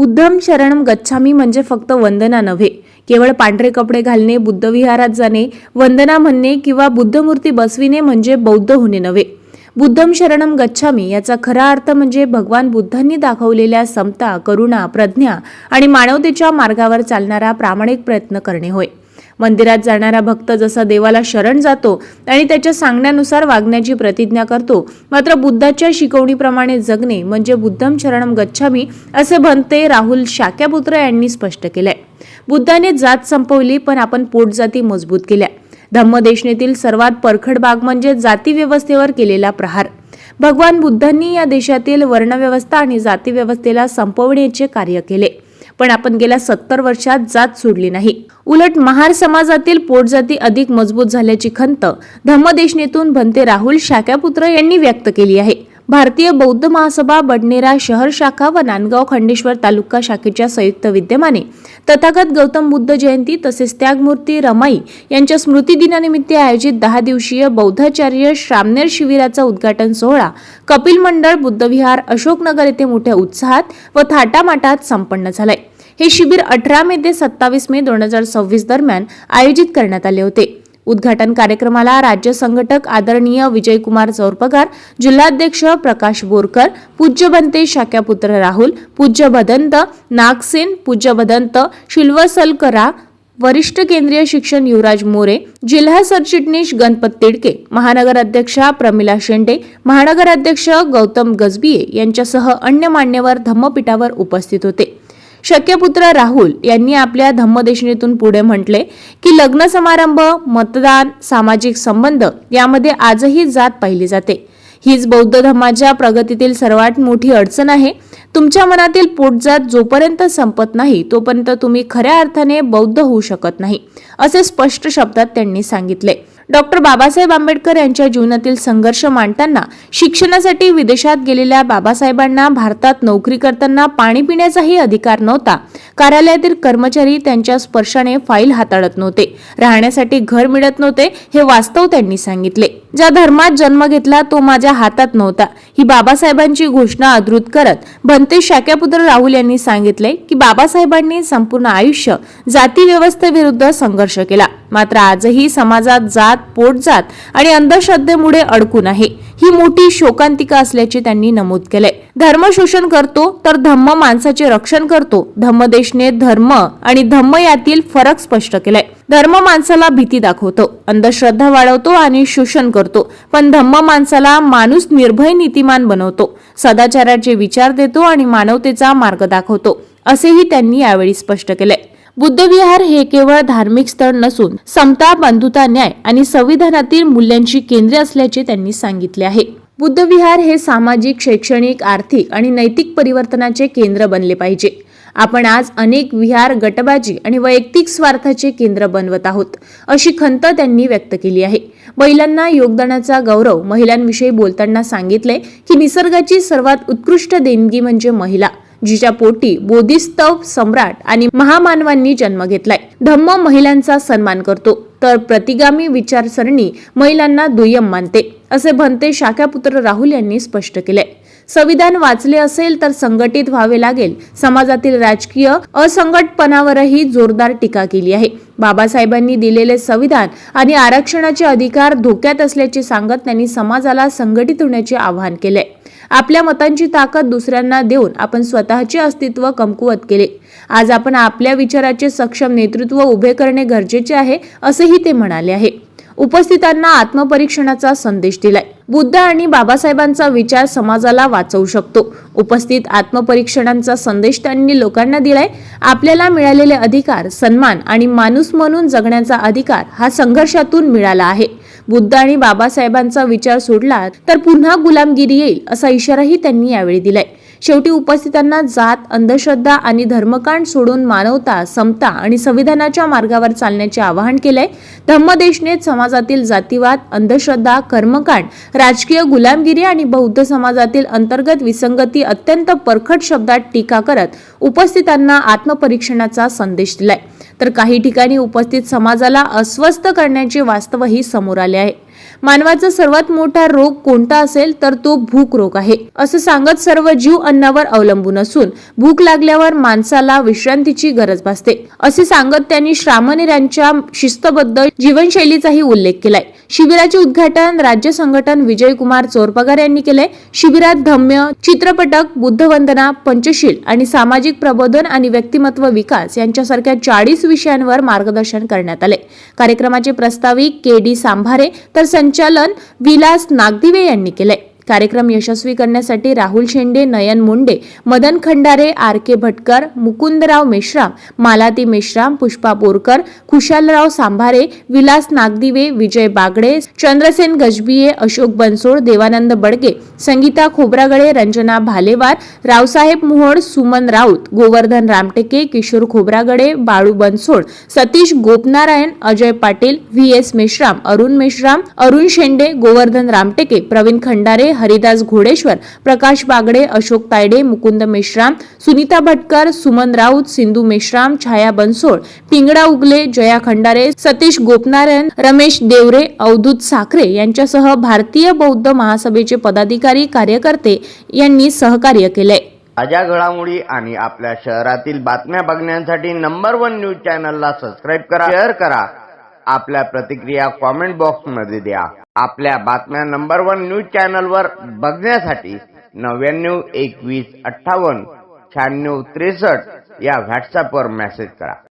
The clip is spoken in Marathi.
बुद्धम शरणम गच्छामी म्हणजे फक्त वंदना नव्हे, केवळ पांढरे कपडे घालणे, बुद्ध विहारात जाणे, वंदना म्हणणे किंवा बुद्धमूर्ती बसविणे म्हणजे बौद्ध होणे नव्हे. बुद्धम शरणम गच्छामी याचा खरा अर्थ म्हणजे भगवान बुद्धांनी दाखवलेल्या समता, करुणा, प्रज्ञा आणि मानवतेच्या मार्गावर चालणारा प्रामाणिक प्रयत्न करणे होय. मंदिरात जाणारा भक्त जसा देवाला शरण जातो आणि त्याच्या सांगण्यानुसार वागण्याची प्रतिज्ञा करतो, मात्र बुद्धाच्या शिकवणीप्रमाणे जगणे म्हणजे बुद्धम शरणम गच्छामी असे भंते राहुल शाक्यपुत्र यांनी स्पष्ट केलंय. बुद्धाने जात संपवली, पण आपण पोटजाती मजबूत केल्या. धम्मदेशनेतील सर्वात परखड भाग म्हणजे जाती व्यवस्थेवर केलेला प्रहार. भगवान बुद्धांनी या देशातील वर्णव्यवस्था आणि जाती व्यवस्थेला संपवण्याचे कार्य केले, पण आपण गेल्या 70 वर्षात जात सोडली नाही. उलट महार समाजातील पोटजाती अधिक मजबूत झाल्याची खंत धम्मदेशनेतून भंते राहुल शाक्यपुत्र यांनी व्यक्त केली आहे. भारतीय बौद्ध महासभा बडनेरा शहर शाखा व नांदगाव खंडेश्वर तालुका शाखेच्या संयुक्त विद्यमाने तथागत गौतम बुद्ध जयंती तसेच त्यागमूर्ती रमाई यांच्या स्मृती दिनानिमित्त आयोजित 10 दिवसीय बौद्धाचार्य श्रामणेर शिबिराचा उद्घाटन सोहळा कपिल मंडळ बुद्धविहार अशोकनगर येथे मोठ्या उत्साहात व थाटामाटात संपन्न झालाय. हे शिबिर 18 मे ते 27 मे 2026 दरम्यान आयोजित करण्यात आले होते. उद्घाटन कार्यक्रमाला राज्य संघटक आदरणीय विजयकुमार चौरपगार, जिल्हाध्यक्ष प्रकाश बोरकर, पूज्य भंते शाक्यपुत्र राहुल, पूज्य भदंत नागसेन, पूज्य भदंत शिल्वसलकरा, वरिष्ठ केंद्रीय शिक्षण युवराज मोरे, जिल्हा सरचिटणीस गणपत तिडके, महानगर अध्यक्षा प्रमिला शेंडे, महानगर अध्यक्ष गौतम गजबिये यांच्यासह अन्य मान्यवर धम्मपीठावर उपस्थित होते. शाक्यपुत्र राहुल यांनी आपल्या धम्मदेशनेतून पुढे म्हटले की लग्न समारंभ, मतदान, सामाजिक संबंध यामध्ये आजही जात पाहिली जाते. हीच बौद्ध धर्माच्या प्रगतीतील सर्वात मोठी अडचण आहे. तुमच्या मनातील पोटजात जोपर्यंत संपत नाही तोपर्यंत तुम्ही खऱ्या अर्थाने बौद्ध होऊ शकत नाही, असे स्पष्ट शब्दात त्यांनी सांगितले. डॉक्टर बाबासाहेब आंबेडकर यांच्या जीवनातील संघर्ष मांडताना शिक्षणासाठी विदेशात गेलेल्या बाबासाहेबांना भारतात नोकरी करताना पाणी पिण्याचाही अधिकार नव्हता. कार्यालयातील कर्मचारी त्यांच्या स्पर्शाने फाईल हाताळत नव्हते. राहण्यासाठी घर मिळत नव्हते, हे वास्तव त्यांनी सांगितले. ज्या धर्मात जन्म घेतला तो माझ्या हातात नव्हता, ही बाबासाहेबांची घोषणा अद्भुत करत भंते शाक्यपुत्र राहुल यांनी सांगितले की बाबासाहेबांनी संपूर्ण आयुष्य जाती व्यवस्थेविरुद्ध संघर्ष केला, मात्र आजही समाजात जात, पोटजात आणि अंधश्रद्धेमुळे अडकून आहे. ही मोठी शोकांतिका असल्याचे त्यांनी नमूद केले. धर्म शोषण करतो तर धम्म माणसाचे रक्षण करतो. धम्मदेशने धर्म आणि धम्म यातील फरक स्पष्ट केलाय. धर्म माणसाला भीती दाखवतो, अंधश्रद्धा वाढवतो आणि शोषण करतो, पण धम्म माणसाला माणूस निर्भय नीतिमान बनवतो, सदाचाराचे विचार देतो आणि मानवतेचा मार्ग दाखवतो, असेही त्यांनी यावेळी स्पष्ट केले. बुद्धविहार हे केवळ धार्मिक स्थळ नसून समता, बंधुता, न्याय आणि संविधानातील मूल्यांची केंद्रे असल्याचे त्यांनी सांगितले आहे. बुद्धविहार हे सामाजिक, शैक्षणिक, आर्थिक आणि नैतिक परिवर्तनाचे केंद्र बनले पाहिजे. आपण आज अनेक विहार गटबाजी आणि वैयक्तिक स्वार्थाचे केंद्र बनवत आहोत, अशी खंत त्यांनी व्यक्त केली आहे. महिलांना योगदानाचा गौरव महिलांविषयी बोलताना सांगितले की निसर्गाची सर्वात उत्कृष्ट देणगी म्हणजे महिला, जिच्या पोटी बोधिसत्व सम्राट आणि महामानवांनी जन्म घेतलाय. धम्म महिलांचा सन्मान करतो, तर प्रतिगामी विचारसरणी महिलांना दुय्यम मानते, असे भंते शाक्यपुत्र राहुल यांनी स्पष्ट केले. संविधान वाचले असेल तर संघटित व्हावे लागेल. समाजातील राजकीय असंघटपणावरही जोरदार टीका केली आहे. बाबासाहेबांनी दिलेले संविधान आणि आरक्षणाचे अधिकार धोक्यात असल्याचे सांगत त्यांनी समाजाला संघटित होण्याचे आवाहन केले. आपल्या मतांची ताकद दुसऱ्यांना देऊन आपण स्वतःचे अस्तित्व कमकुवत केले. आज आपण आपल्या विचाराचे सक्षम नेतृत्व उभे करणे गरजेचे आहे, असेही ते म्हणाले आहे. उपस्थितांना आत्मपरीक्षणाचा संदेश दिलाय. बुद्ध आणि बाबासाहेबांचा विचार समाजाला वाचवू शकतो. उपस्थित आत्मपरीक्षणांचा संदेश त्यांनी लोकांना दिलाय. आपल्याला मिळालेले अधिकार, सन्मान आणि माणूस म्हणून जगण्याचा अधिकार हा संघर्षातून मिळाला आहे. बुद्ध आणि बाबासाहेबांचा विचार सोडला तर पुन्हा गुलामगिरी येईल, असा इशाराही त्यांनी यावेळी दिलाय. शेवटी उपस्थितांना जात, अंधश्रद्धा आणि धर्मकांड सोडून मानवता, समता आणि संविधानाच्या मार्गावर चालण्याचे आवाहन केलंय. धम्मदेशने समाजातील जातीवाद, अंधश्रद्धा, कर्मकांड, राजकीय गुलामगिरी आणि बौद्ध समाजातील अंतर्गत विसंगती अत्यंत परखड शब्दात टीका करत उपस्थितांना आत्मपरीक्षणाचा संदेश दिलाय. तर काही ठिकाणी उपस्थित समाजाला अस्वस्थ करण्याचे वास्तवही समोर आले आहे. मानवाचा सर्वात मोठा रोग कोणता असेल तर तो भूक रोग आहे असं सांगत सर्व जीव अन्नावर अवलंबून असून भूक लागल्यावर माणसाला विश्रांतीची गरज भासते असे सांगत त्यांनी श्रामणेरांच्या शिस्तबद्ध जीवनशैलीचाही उल्लेख केलाय। शिबिराचे उद्घाटन राज्य संघटन विजयकुमार चोरपगार यांनी केले। शिबिरात धम्य, चित्रपटक, बुद्धवंदना, पंचशील आणि सामाजिक प्रबोधन आणि व्यक्तिमत्व विकास यांच्यासारख्या 40 विषयांवर मार्गदर्शन करण्यात आले। कार्यक्रमाचे प्रस्ताविक के.डी. सांभारे तर संचालन विलास नागदिवे यांनी केले। कार्यक्रम यशस्वी करण्यासाठी राहुल शेंडे, नयन मुंडे, मदन खंडारे, आर.के. भटकर, मुकुंदराव मेश्राम, मालाती मेश्राम, पुष्पा बोरकर, खुशालराव सांभारे, विलास नागदिवे, विजय बागडे, चंद्रसेन गजबिये, अशोक बनसोड, देवानंद बडगे, संगीता खोब्रागडे, रंजना भालेवार, रावसाहेब मोहोड, सुमन राऊत, गोवर्धन रामटेके, किशोर खोब्रागडे, बाळू बनसोड, सतीश गोपनारायण, अजय पाटील, व्ही.एस. मेश्राम, अरुण शेंडे, गोवर्धन रामटेके, प्रवीण खंडारे, हरिदास घोडेश्वर, प्रकाश बागडे, अशोक तायडे, मुकुंद मेश्राम, सुनीता भटकर, सुमन राऊत, सिंधू मेश्राम, छाया बनसोड, पिंगडा उगले, जया खंडारे, सतीश गोपनारायण, रमेश देवरे, अवधूत साखरे यांच्यासह भारतीय बौद्ध महासभेचे पदाधिकारी, कार्यकर्ते यांनी सहकार्य केले। ताज्या घडामोडी आणि आपल्या शहरातील बातम्या बघण्यासाठी नंबर 1 न्यूज चॅनलला सबस्क्राईब करा, शेअर करा, आपल्या प्रतिक्रिया कॉमेंट बॉक्स मध्ये द्या। आपल्या बातम्या नंबर 1 न्यूज चॅनलवर बघण्यासाठी 99 21 58 96 63 या व्हॉट्सअपवर मेसेज करा।